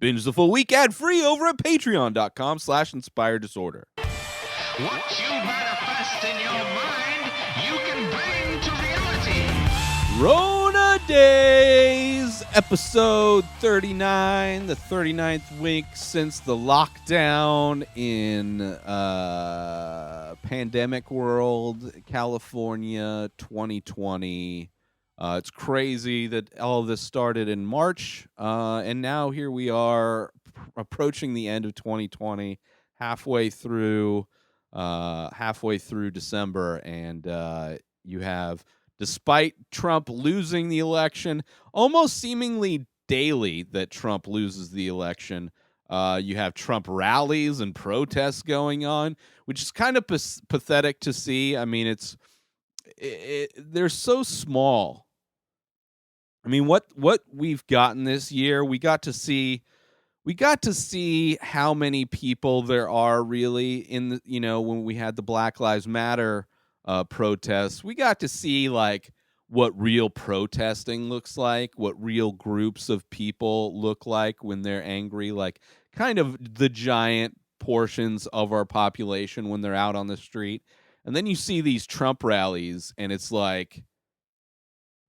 Binge the full week ad-free over at patreon.com/inspireddisorder. What you manifest in your mind, you can bring to reality. Rona Dayz, episode 39, the 39th week since the lockdown in pandemic world, California, 2020. It's crazy that all of this started in March, and now here we are approaching the end of 2020, halfway through December, and you have, despite Trump losing the election, almost seemingly daily that Trump loses the election, you have Trump rallies and protests going on, which is kind of pathetic to see. I mean, they're so small. I mean, what we've gotten this year, we got to see how many people there are really in the, when we had the Black Lives Matter protests. We got to see like what real protesting looks like, what real groups of people look like when they're angry, like kind of the giant portions of our population when they're out on the street. And then you see these Trump rallies, and it's like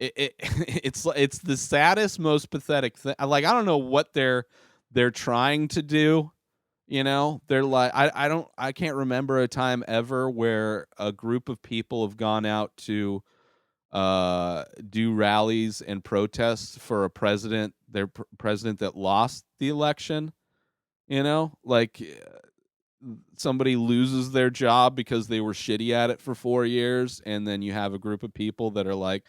it's the saddest, most pathetic thing. Like, I don't know what they're trying to do. They're like, I can't remember a time ever where a group of people have gone out to do rallies and protests for a president, their president that lost the election. Like somebody loses their job because they were shitty at it for 4 years, and then you have a group of people that are like,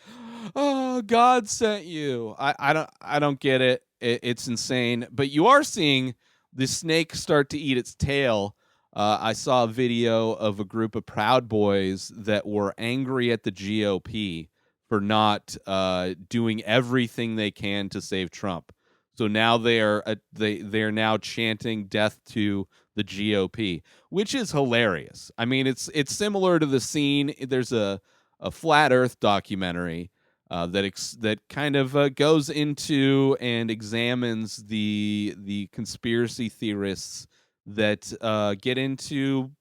"Oh, God sent you." I don't get it. It's insane. But you are seeing the snake start to eat its tail. I saw a video of a group of Proud Boys that were angry at the GOP for not doing everything they can to save Trump. So now they are now chanting death to the GOP, which is hilarious. I mean, it's similar to the scene. There's a flat Earth documentary that kind of goes into and examines the conspiracy theorists that get into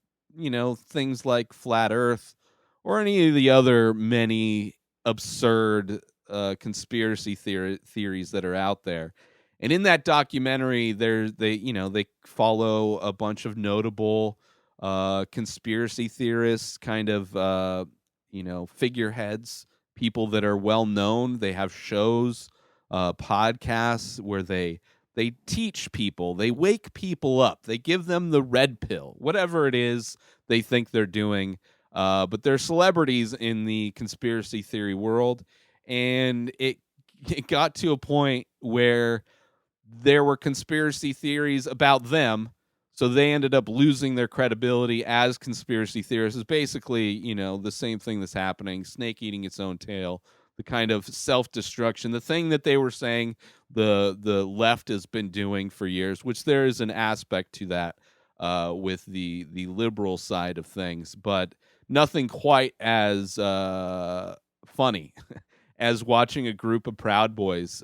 things like flat Earth or any of the other many absurd conspiracy theories that are out there. And in that documentary, they follow a bunch of notable conspiracy theorists, kind of figureheads, people that are well known. They have shows, podcasts where they teach people, they wake people up, they give them the red pill, whatever it is they think they're doing. But they're celebrities in the conspiracy theory world, and it got to a point where there were conspiracy theories about them, so they ended up losing their credibility as conspiracy theorists. It's basically, the same thing that's happening, snake eating its own tail, the kind of self-destruction, the thing that they were saying the left has been doing for years, which there is an aspect to that with the liberal side of things, but nothing quite as funny as watching a group of Proud Boys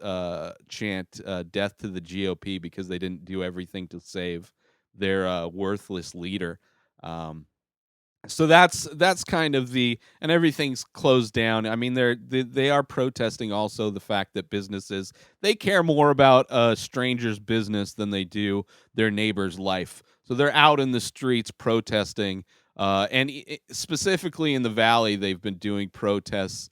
chant death to the GOP because they didn't do everything to save their worthless leader. So that's kind of and everything's closed down. I mean, they are protesting also the fact that businesses, they care more about a stranger's business than they do their neighbor's life. So they're out in the streets protesting, and specifically in the Valley, they've been doing protests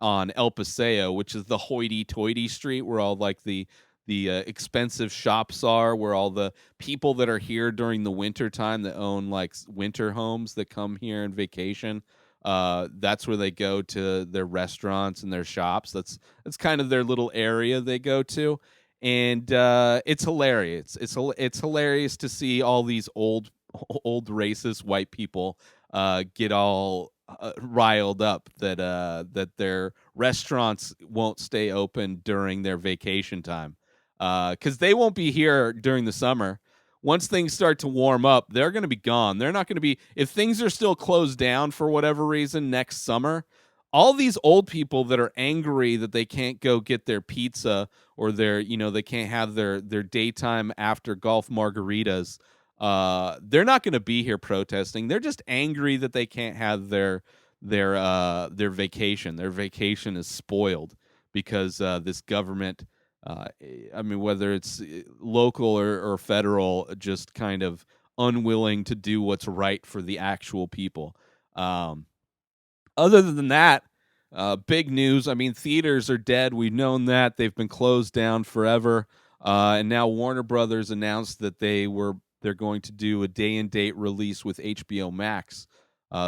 on El Paseo, which is the hoity-toity street where all like the expensive shops are, where all the people that are here during the winter time that own like winter homes that come here and vacation, that's where they go to their restaurants and their shops. That's kind of their little area they go to, and it's hilarious. It's hilarious to see all these old racist white people get all riled up that their restaurants won't stay open during their vacation time, because they won't be here during the summer. Once things start to warm up, they're going to be gone. They're not going to be, if things are still closed down for whatever reason next summer, all these old people that are angry that they can't go get their pizza or they can't have their daytime after golf margaritas. They're not going to be here protesting. They're just angry that they can't have their vacation. Their vacation is spoiled because this government, I mean, whether it's local or federal, just kind of unwilling to do what's right for the actual people. Um, Other than that, big news. I mean, theaters are dead. We've known that. They've been closed down forever. And now Warner Brothers announced that they're going to do a day and date release with HBO Max.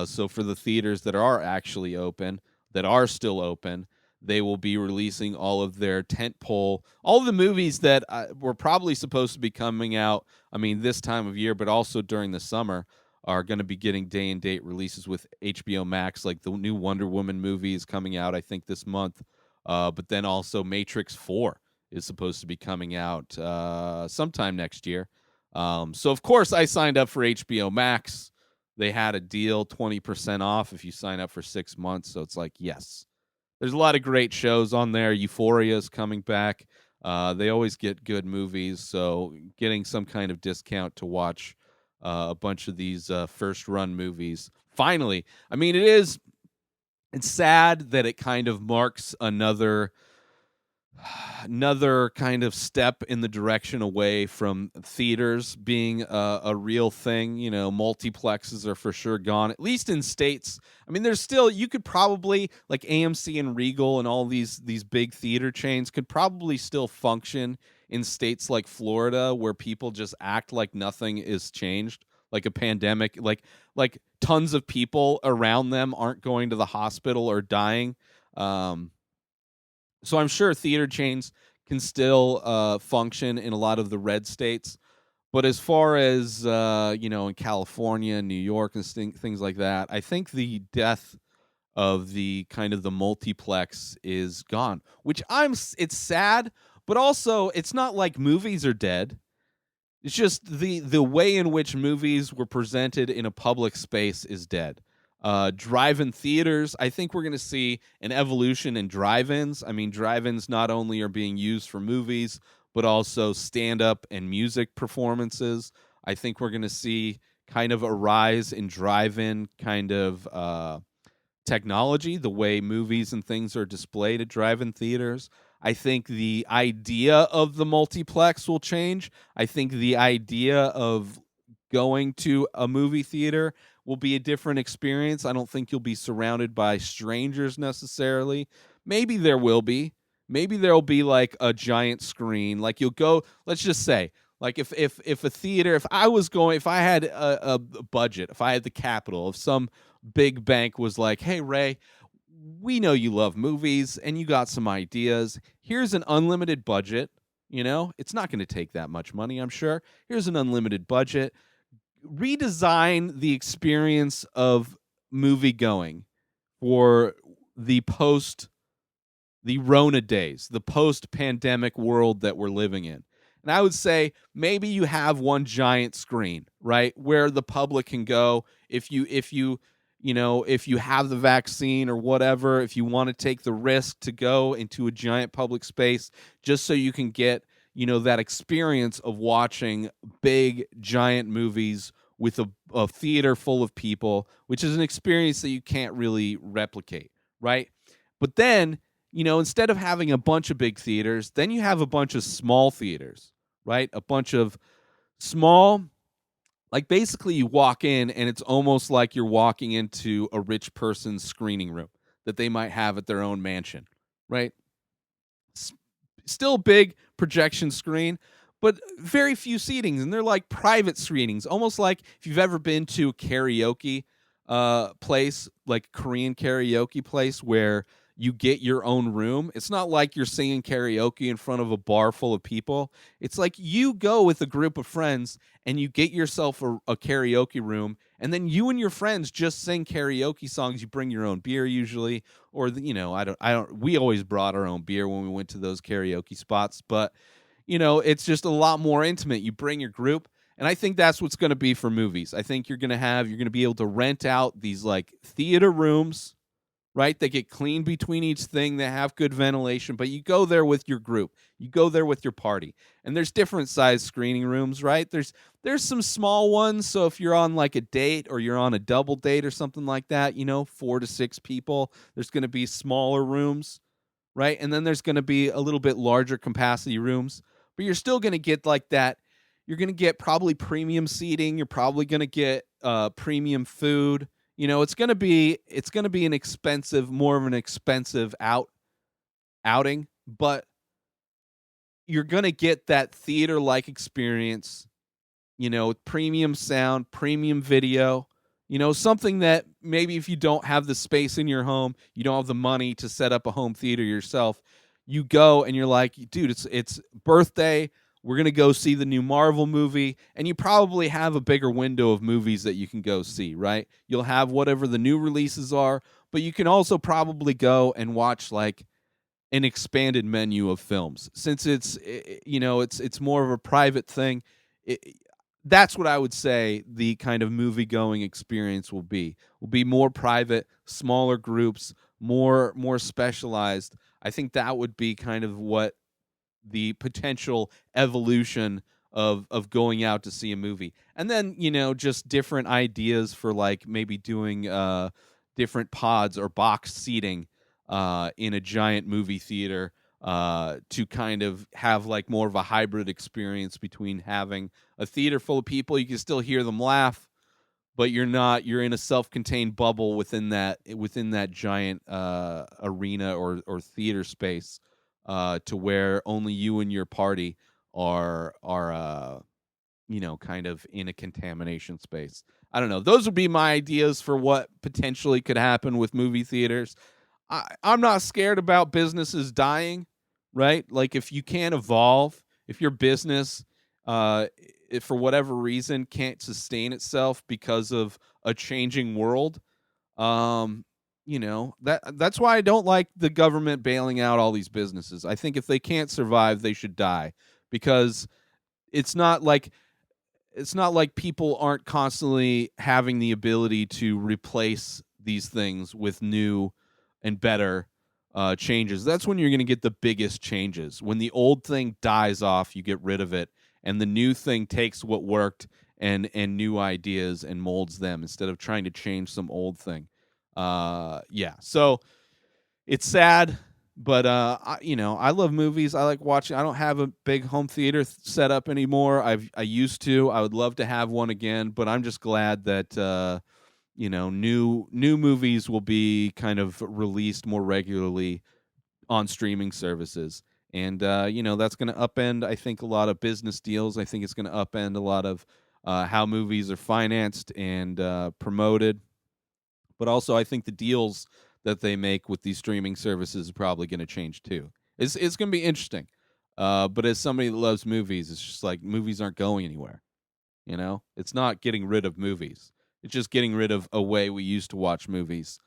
So for the theaters that are actually open, that are still open, they will be releasing all of their tentpole, all of the movies that were probably supposed to be coming out. I mean, this time of year, but also during the summer are going to be getting day and date releases with HBO Max. Like the new Wonder Woman movie is coming out, I think, this month. But then also Matrix 4 is supposed to be coming out sometime next year. So, of course, I signed up for HBO Max. They had a deal, 20% off if you sign up for 6 months. So it's like, yes. There's a lot of great shows on there. Euphoria is coming back. They always get good movies. So getting some kind of discount to watch a bunch of these first run movies. Finally, I mean, it's sad that it kind of marks another kind of step in the direction away from theaters being a real thing. Multiplexes are for sure gone, at least in states. I mean, there's still, you could probably, like AMC and Regal and all these big theater chains could probably still function in states like Florida where people just act like nothing is changed, like a pandemic, like tons of people around them aren't going to the hospital or dying. So I'm sure theater chains can still function in a lot of the red states. But as far as in California, New York, and things like that, I think the death of the kind of the multiplex is gone. Which it's sad, but also it's not like movies are dead. It's just the way in which movies were presented in a public space is dead. Drive-in theaters, I think we're going to see an evolution in drive-ins. I mean, drive-ins not only are being used for movies, but also stand-up and music performances. I think we're going to see kind of a rise in drive-in kind of technology, the way movies and things are displayed at drive-in theaters. I think the idea of the multiplex will change. I think the idea of going to a movie theater will be a different experience. I don't think you'll be surrounded by strangers necessarily. Maybe there will be. Maybe there'll be like a giant screen. Like you'll go, let's just say, like if a theater, if I had a budget, if I had the capital, if some big bank was like, "Hey Ray, we know you love movies and you got some ideas. Here's an unlimited budget. It's not going to take that much money, I'm sure. Here's an unlimited budget. Redesign the experience of movie going for the Rona days, the post pandemic world that we're living in." And I would say maybe you have one giant screen, right, where the public can go if you have the vaccine or whatever, if you want to take the risk to go into a giant public space, just so you can get, that experience of watching big, giant movies with a theater full of people, which is an experience that you can't really replicate, right? But then, instead of having a bunch of big theaters, then you have a bunch of small theaters, right? A bunch of small, like basically you walk in and it's almost like you're walking into a rich person's screening room that they might have at their own mansion, right? Still big projection screen, but very few seatings, and they're like private screenings, almost like if you've ever been to a karaoke place, like Korean karaoke place where you get your own room. It's not like you're singing karaoke in front of a bar full of people. It's like you go with a group of friends and you get yourself a karaoke room, and then you and your friends just sing karaoke songs. You bring your own beer usually, or I don't. We always brought our own beer when we went to those karaoke spots, but it's just a lot more intimate. You bring your group. And I think that's what's going to be for movies. I think you're going to be able to rent out these like theater rooms right? They get clean between each thing. They have good ventilation, but you go there with your group. You go there with your party. And there's different size screening rooms, right? There's some small ones, so if you're on like a date or you're on a double date or something like that, 4 to 6 people, there's going to be smaller rooms, right? And then there's going to be a little bit larger capacity rooms, but you're still going to get like that. You're going to get probably premium seating. You're probably going to get premium food. It's going to be an expensive, more of an expensive outing, but you're going to get that theater like experience, with premium sound, premium video, something that maybe if you don't have the space in your home, you don't have the money to set up a home theater yourself, you go and you're like, dude, it's birthday. We're going to go see the new Marvel movie. And you probably have a bigger window of movies that you can go see, right? You'll have whatever the new releases are, but you can also probably go and watch like an expanded menu of films since it's more of a private thing. it, that's what I would say the kind of movie going experience will be more private, smaller groups, more specialized. I think that would be kind of what the potential evolution of going out to see a movie. And then, just different ideas for like maybe doing different pods or box seating in a giant movie theater to kind of have like more of a hybrid experience between having a theater full of people. You can still hear them laugh, but you're in a self-contained bubble within that giant arena or theater space, to where only you and your party are kind of in a contamination space. I don't know. Those would be my ideas for what potentially could happen with movie theaters. I'm not scared about businesses dying, right? Like if you can't evolve, if your business, if for whatever reason can't sustain itself because of a changing world, that's why I don't like the government bailing out all these businesses. I think if they can't survive, they should die, because it's not like people aren't constantly having the ability to replace these things with new and better changes. That's when you're going to get the biggest changes. When the old thing dies off, you get rid of it, and the new thing takes what worked and new ideas and molds them instead of trying to change some old thing. Yeah. So it's sad, but I love movies. I like watching. I don't have a big home theater set up anymore. I used to. I would love to have one again, but I'm just glad that new movies will be kind of released more regularly on streaming services. And that's going to upend, I think, a lot of business deals. I think it's going to upend a lot of how movies are financed and promoted. But also, I think the deals that they make with these streaming services are probably going to change too. It's going to be interesting. But as somebody that loves movies, it's just like movies aren't going anywhere. It's not getting rid of movies. It's just getting rid of a way we used to watch movies.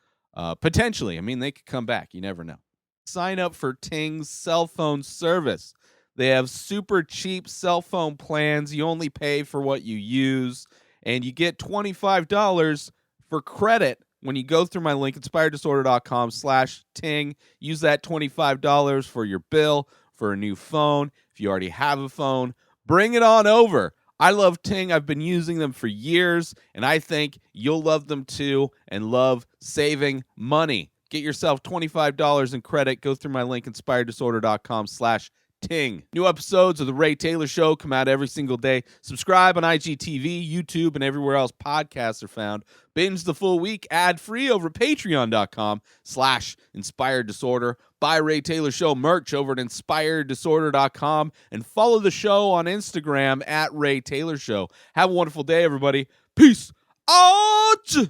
Potentially, I mean, they could come back. You never know. Sign up for Ting's cell phone service. They have super cheap cell phone plans. You only pay for what you use, and you get $25 for credit when you go through my link, inspireddisorder.com/Ting. Use that $25 for your bill for a new phone. If you already have a phone, bring it on over. I love Ting. I've been using them for years, and I think you'll love them too and love saving money. Get yourself $25 in credit. Go through my link, inspireddisorder.com/Ting. New episodes of The Ray Taylor Show come out every single day. Subscribe on IGTV, YouTube, and everywhere else podcasts are found. Binge the full week ad-free over at patreon.com/inspireddisorder. Buy Ray Taylor Show merch over at inspireddisorder.com and follow the show on Instagram at Ray Taylor Show. Have a wonderful day, everybody. Peace out!